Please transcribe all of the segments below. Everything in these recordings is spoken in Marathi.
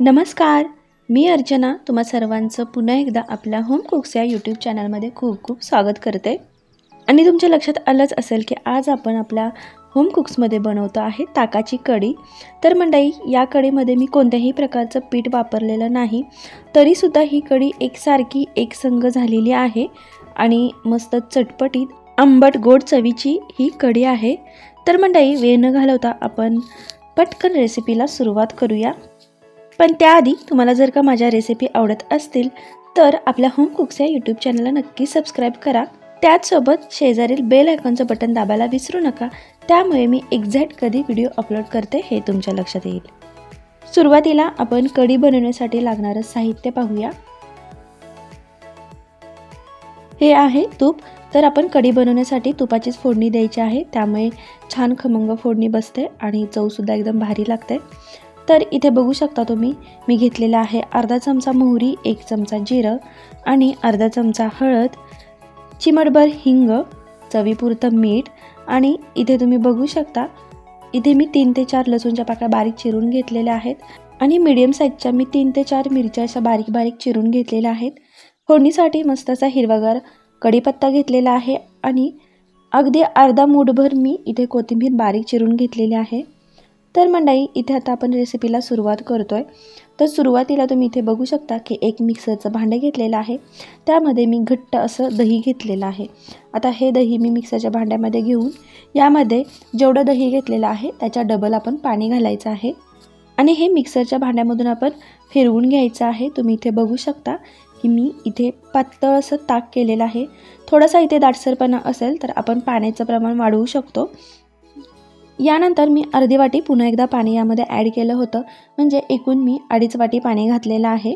नमस्कार, मी अर्चना तुम्हा सर्वांचं पुन्हा एकदा आपल्या होम कुक्स या यूट्यूब चॅनलमध्ये खूप खूप स्वागत करते। आणि तुमच्या लक्षात आलंच असेल की आज आपण आपल्या होम कुक्समध्ये बनवतो आहे ताकाची कढी। तर मंडळी, या कढीमध्ये मी कोणत्याही प्रकारचं पीठ वापरलेलं नाही, तरीसुद्धा ही कढी एकसारखी एकसंग झालेली आहे आणि मस्त चटपटीत आंबट गोड चवीची ही कढी आहे। तर मंडळी, वेळ न घालवता आपण पटकन रेसिपीला सुरुवात करूया। पण त्याआधी तुम्हाला जर का माझ्या रेसिपी आवडत असतील तर आपल्या होम कुक्स या यूट्यूब चॅनलला नक्की सबस्क्राईब करा। त्याचसोबत शेजारील बेल आयकॉनचं बटन दाबायला विसरू नका, त्यामुळे मी एक्झॅक्ट कधी व्हिडिओ अपलोड करते हे तुमच्या लक्षात येईल। सुरुवातीला आपण कढी बनवण्यासाठी लागणारं साहित्य पाहूया। हे आहे तूप। तर आपण कढी बनवण्यासाठी तुपाचीच फोडणी द्यायची आहे, त्यामुळे छान खमंग फोडणी बसते आणि चवसुद्धा एकदम भारी लागते। तर इथे बघू शकता तुम्ही, मी घेतलेला आहे अर्धा चमचा मोहरी, 1 चमचा जिरं आणि अर्धा चमचा हळद, चिमटभर हिंग, चवीपुरतं मीठ आणि इथे तुम्ही बघू शकता, इथे मी 3 ते 4 लसूणच्या पाकळ्या बारीक चिरून घेतलेल्या आहेत आणि मीडियम साईजच्या मी 3 ते 4 मिरच्या अशा बारीक बारीक चिरून घेतलेल्या आहेत। फोडणीसाठी मस्त असा हिरवागार कढीपत्ता घेतलेला आहे आणि अगदी अर्धा मूठभर मी इथे कोथिंबीर बारीक चिरून घेतलेली आहे। तर मंडळी, इथे आता आपण रेसिपीला सुरुवात करतोय। तर सुरुवातीला तुम्ही इथे बघू शकता की एक मिक्सरचं भांडे घेतलेलं आहे, त्यामध्ये मी घट्ट असं दही घेतलेलं आहे। आता हे दही मी मिक्सरच्या भांड्यामध्ये घेऊन यामध्ये जेवढं दही घेतलेलं आहे त्याच्या डबल आपण पाणी घालायचं आहे आणि हे मिक्सरच्या भांड्यामधून आपण फिरवून घ्यायचं आहे। तुम्ही इथे बघू शकता की मी इथे पातळ असं ताक केलेलं आहे। थोडासा इथे दाटसरपणा असेल तर आपण पाण्याचं प्रमाण वाढवू शकतो। यानंतर मी अर्धी वाटी पुन्हा एकदा पाणी यामध्ये ॲड केलं होतं, म्हणजे एकूण मी 2.5 वाटी पाणी घातलेलं आहे।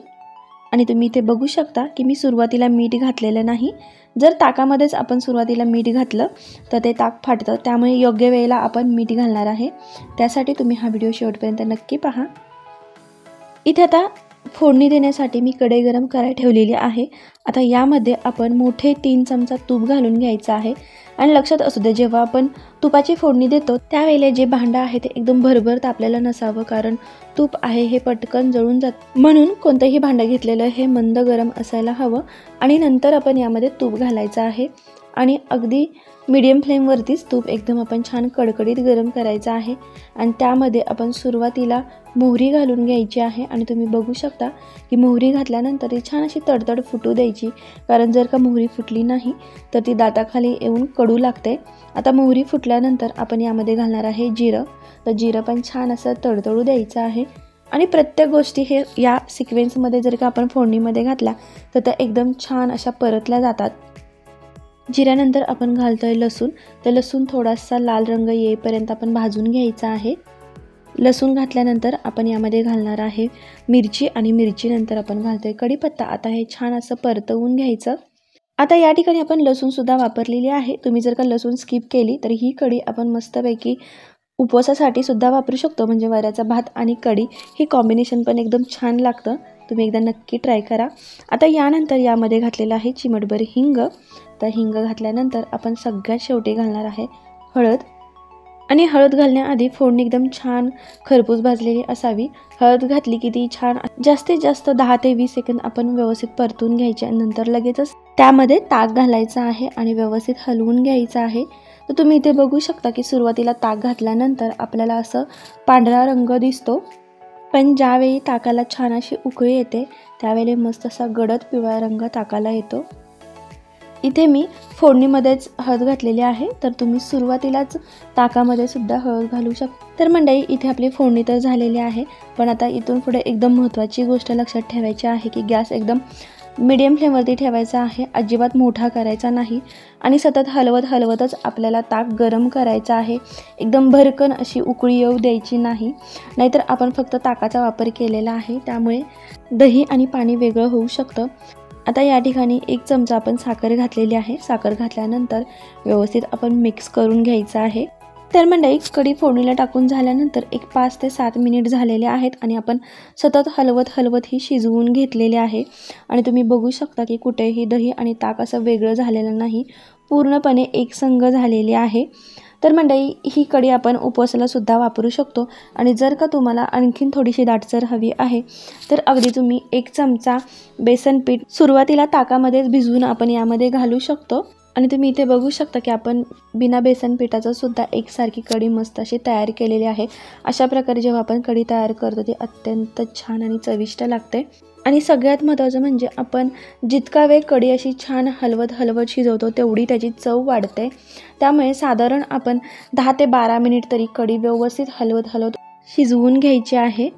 आणि तुम्ही इथे बघू शकता की मी सुरुवातीला मीठ घातलेलं नाही। जर ताकामध्येच आपण सुरुवातीला मीठ घातलं तर ते ताक फाटतं, त्यामुळे योग्य वेळेला आपण मीठ घालणार आहे। त्यासाठी तुम्ही हा व्हिडिओ शेवटपर्यंत नक्की पहा। इथे आता फोडणी देण्यासाठी मी कढई गरम करायला ठेवलेली आहे। आता यामध्ये आपण मोठे 3 चमचा तूप घालून घ्यायचं आहे आणि लक्षात असू दे, जेव्हा आपण तुपाची फोडणी देतो त्यावेळेला जे भांडं आहे ते एकदम भरभर तापलेलं नसावं, कारण तूप आहे हे पटकन जळून जातं। म्हणून कोणतंही भांडं घेतलेलं हे मंद गरम असायला हवं आणि नंतर आपण यामध्ये तूप घालायचं आहे आणि अगदी मीडियम फ्लेमवरतीच तूप एकदम आपण छान कडकडीत गरम करायचं आहे। आणि त्यामध्ये आपण सुरुवातीला मोहरी घालून घ्यायची आहे आणि तुम्ही बघू शकता की मोहरी घातल्यानंतर ती छान अशी तडतड फुटू द्यायची, कारण जर का मोहरी फुटली नाही तर ती दाताखाली येऊन कडू लागते। आता मोहरी फुटल्यानंतर आपण यामध्ये घालणार आहे जिरं। तर जिरं पण छान असं तडतडू द्यायचं आहे आणि प्रत्येक गोष्टी हे या सिक्वेन्समध्ये जर का आपण फोडणीमध्ये घातला तर त्या एकदम छान अशा परतल्या जातात। जिऱ्यानंतर आपण घालतोय लसूण। तर लसूण थोडासा लाल रंग येईपर्यंत आपण भाजून घ्यायचा आहे। लसूण घातल्यानंतर आपण यामध्ये घालणार आहे मिरची आणि मिरचीनंतर आपण घालतोय कढीपत्ता। आता हे छान असं परतवून घ्यायचं। आता या ठिकाणी आपण लसूणसुद्धा वापरलेली आहे। तुम्ही जर का लसूण स्किप केली तर ही कढी आपण मस्तपैकी उपवासासाठी सुद्धा वापरू शकतो, म्हणजे वऱ्याचा भात आणि कढी हे कॉम्बिनेशन पण एकदम छान लागतं। तुम्ही एकदा नक्की ट्राय करा। आता यानंतर यामध्ये घातलेलं आहे चिमटभर हिंग। तर हिंग घातल्यानंतर आपण सगळ्यात शेवटी घालणार आहे हळद आणि हळद घालण्याआधी फोडणी एकदम छान खरपूस भाजलेली असावी। हळद घातली की ती छान जास्तीत जास्त 10 ते 20 सेकंद आपण व्यवस्थित परतून घ्यायचे आणि नंतर लगेचच त्यामध्ये ताक घालायचं आहे आणि व्यवस्थित हलवून घ्यायचं आहे। तर तुम्ही इथे बघू शकता की सुरुवातीला ताक घातल्यानंतर आपल्याला असं पांढरा रंग दिसतो, पण ज्यावेळी ताकाला छान अशी उकळी येते त्यावेळी मस्त असा गडद पिवळा रंग ताकाला येतो। इथे मी फोडणीमध्येच हळद घातलेली आहे, तर तुम्ही सुरुवातीलाच ताकामध्ये सुद्धा हळद घालू शकता। तर मंडळी, इथे आपली फोडणी तर झालेली आहे, पण आता इथून पुढे एकदम महत्त्वाची गोष्ट लक्षात ठेवायची आहे की गॅस एकदम मीडियम फ्लेमवरती ठेवायचा आहे, अजिबात मोठा करायचा नाही आणि सतत हलवतच आपल्याला ताक गरम करायचा आहे। एकदम भरकन अशी उकळी येऊ द्यायची नाही, नाहीतर आपण फक्त ताकाचा वापर केलेला आहे, त्यामुळे दही आणि पाणी वेगळं होऊ शकतं। आता या ठिकाणी 1 चमचा आपण साखर घातलेली आहे। साखर घातल्यानंतर व्यवस्थित आपण मिक्स करून घ्यायचं आहे। तर मंडळी, कढी फोडणीला टाकून झाल्यानंतर एक 5 ते 7 मिनिट झालेले आहेत आणि आपण सतत हलवत ही शिजवून घेतलेले आहे आणि तुम्ही बघू शकता की कुठेही दही आणि ताक असं वेगळं झालेलं नाही, पूर्णपणे एकसंग झालेले आहे। तर मंडळी ही कढी आपण उपवासाला सुद्धा वापरू शकतो आणि जर का तुम्हाला आणखीन थोडीशी दाटसर हवी आहे तर अगदी तुम्ही 1 चमचा बेसन पीठ सुरुवातीला ताकामध्येच भिजवून आपण यामध्ये घालू शकतो आणि तुम्ही इथे बघू शकता की आपण बिना बेसन पिठाचं सुद्धा एकसारखी कढी मस्त अशी तयार केलेली आहे। अशा प्रकारे जेव्हा आपण कढी तयार करतो ती अत्यंत छान आणि चविष्ट लागते आणि सगळ्यात महत्त्वाचं म्हणजे आपण जितका वेळ कढी अशी छान हलवत शिजवतो तेवढी त्याची चव वाढते। त्यामुळे साधारण आपण 10 ते 12 मिनिट तरी कढी व्यवस्थित हलवत शिजवून घ्यायची आहे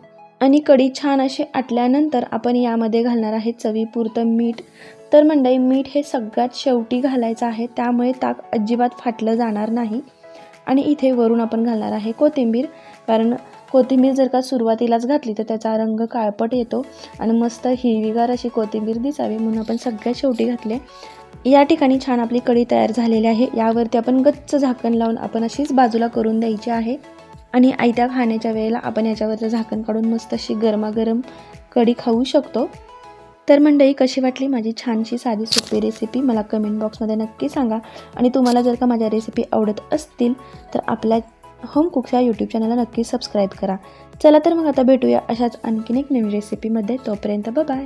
आणि कढी छान अशी आटल्यानंतर आपण यामध्ये घालणार आहे चवीपुरतं मीठ। तर मंडळी मीठ हे सगळ्यात शेवटी घालायचं आहे, त्यामुळे ताक अजिबात फाटलं जाणार नाही। आणि इथे वरून आपण घालणार आहे कोथिंबीर, कारण कोथिंबीर जर का सुरुवातीलाच घातली तर त्याचा रंग काळपट येतो आणि मस्त हिरवीगार अशी कोथिंबीर दिसावी म्हणून आपण सगळ्यात शेवटी घातले। या ठिकाणी छान आपली कढी तयार झालेली आहे। यावरती आपण गच्च झाकण लावून आपण अशीच बाजूला करून द्यायची आहे आणि आयत्या खाण्याच्या वेळेला आपण याच्यावरचं झाकण काढून मस्त अशी गरमागरम कढी खाऊ शकतो। तर मंडळी कशी वाटली माझी छानशी साधी सोपी रेसिपी मला कमेंट बॉक्समध्ये नक्की सांगा आणि तुम्हाला जर का माझ्या रेसिपी आवडत असतील तर आपल्या होम कुक्स या यूट्यूब चॅनलला नक्की सबस्क्राईब करा। चला तर मग आता भेटूया अशाच आणखीन एक नवीन रेसिपीमध्ये, तोपर्यंत बाय बाय।